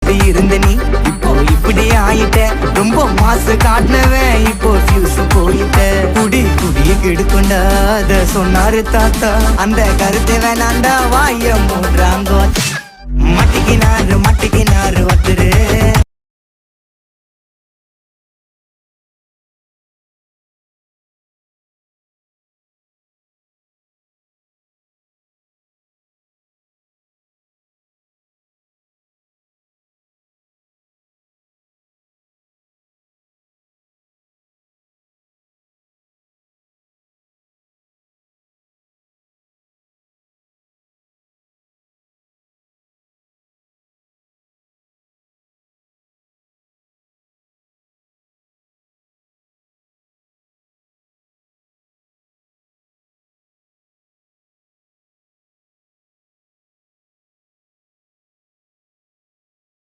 எப்படி இருந்த நீ இப்போ இப்படி ஆயிட்ட ரொம்ப மாசு காட்டினவன் இப்போ ஃபியூஸ் போயிட்ட குடி குடிய கெடுக்கொண்டா அத சொன்னாரு தாத்தா அந்த கருத்தை வேணாண்டா வாய மூடுறாங்க மட்டிக்கினாரு